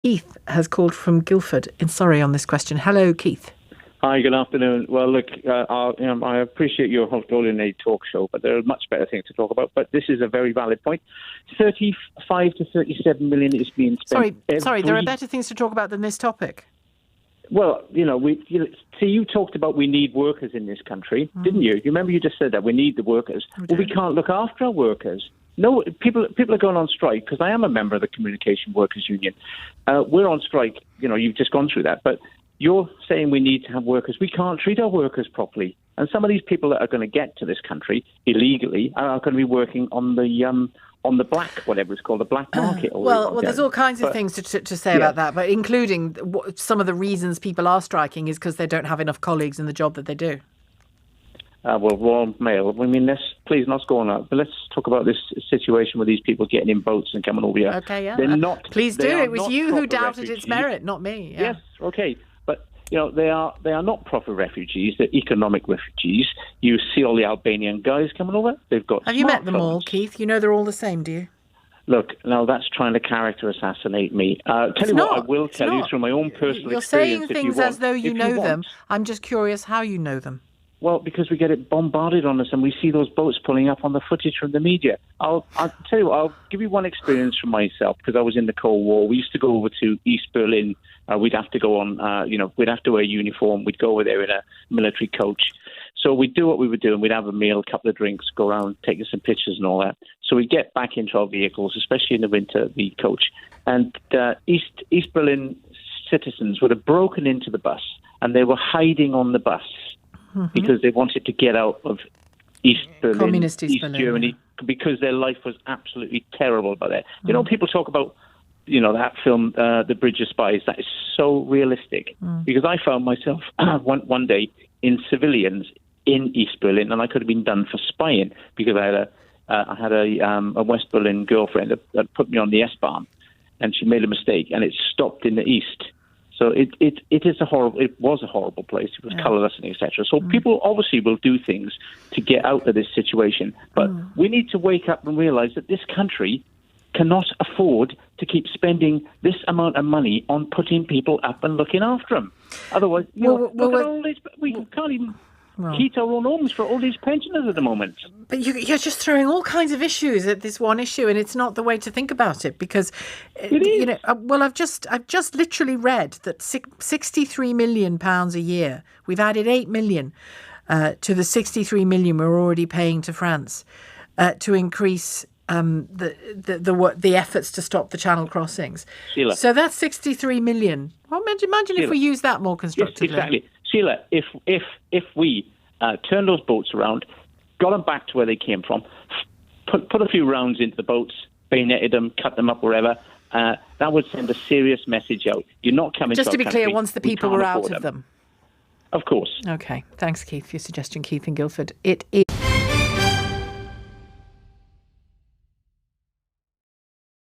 Keith has called from Guildford in Surrey on this question. Hello, Keith. Hi, good afternoon. Well, look, I appreciate your holding a talk show, but there are much better things to talk about. But this is a very valid point. 35 to 37 million is being spent. Sorry, there are better things to talk about than this topic. Well, you talked about we need workers in this country, didn't you? You remember you just said that we need the workers. Well, we can't look after our workers. No, people are going on strike because I am a member of the Communication Workers Union. We're on strike. You've just gone through that, but you're saying we need to have workers. We can't treat our workers properly. And some of these people that are going to get to this country illegally are going to be working on the black, whatever it's called, the black market. Well, there's all kinds of things to say about that, but including some of the reasons people are striking is because they don't have enough colleagues in the job that they do. Royal Mail. I mean, please not go on that. But let's talk about this situation with these people getting in boats and coming over here. Okay, yeah. They're not. Please do. It was you who doubted refugees. Its merit, not me. Yeah. Yes. Okay. But they are not proper refugees. They're economic refugees. You see all the Albanian guys coming over. They've got. Have you met them all, Keith? You know they're all the same, do you? Look, now that's trying to character assassinate me. I will tell you through my own personal experience. You're saying things as though you know them. I'm just curious how you know them. Well, because we get it bombarded on us and we see those boats pulling up on the footage from the media. I'll tell you, I'll give you one experience from myself because I was in the Cold War. We used to go over to East Berlin. We'd have to go on, we'd have to wear a uniform. We'd go over there in a military coach. So we'd do what we would do and we'd have a meal, a couple of drinks, go around, take some pictures and all that. So we'd get back into our vehicles, especially in the winter, the coach. And East Berlin citizens would have broken into the bus and they were hiding on the bus. Because they wanted to get out of East Berlin, Communist East Berlin, Germany, because their life was absolutely terrible by there. People talk about, that film, The Bridge of Spies. That is so realistic. Because I found myself one day in civilians in East Berlin, and I could have been done for spying because I had a West Berlin girlfriend that put me on the S-Bahn, and she made a mistake, and it stopped in the East. So it was a horrible place. It was colourless and etc. So people obviously will do things to get out of this situation. But we need to wake up and realise that this country cannot afford to keep spending this amount of money on putting people up and looking after them. Otherwise, look at all these. We can't even heat our own homes for all these pensioners at the moment. But you're just throwing all kinds of issues at this one issue, and it's not the way to think about it because, I've just literally read that £63 million a year. We've added 8 million to the 63 million we're already paying to France to increase the efforts to stop the channel crossings. Sheila. So that's 63 million. Well, imagine Sheila. If we use that more constructively. Yes, exactly. Sheila, if we turned those boats around, got them back to where they came from, put a few rounds into the boats, bayoneted them, cut them up wherever, that would send a serious message out. You're not coming just to be clear, once the people were out of them. Of course. Okay. Thanks, Keith, for your suggestion, Keith in Guildford. It is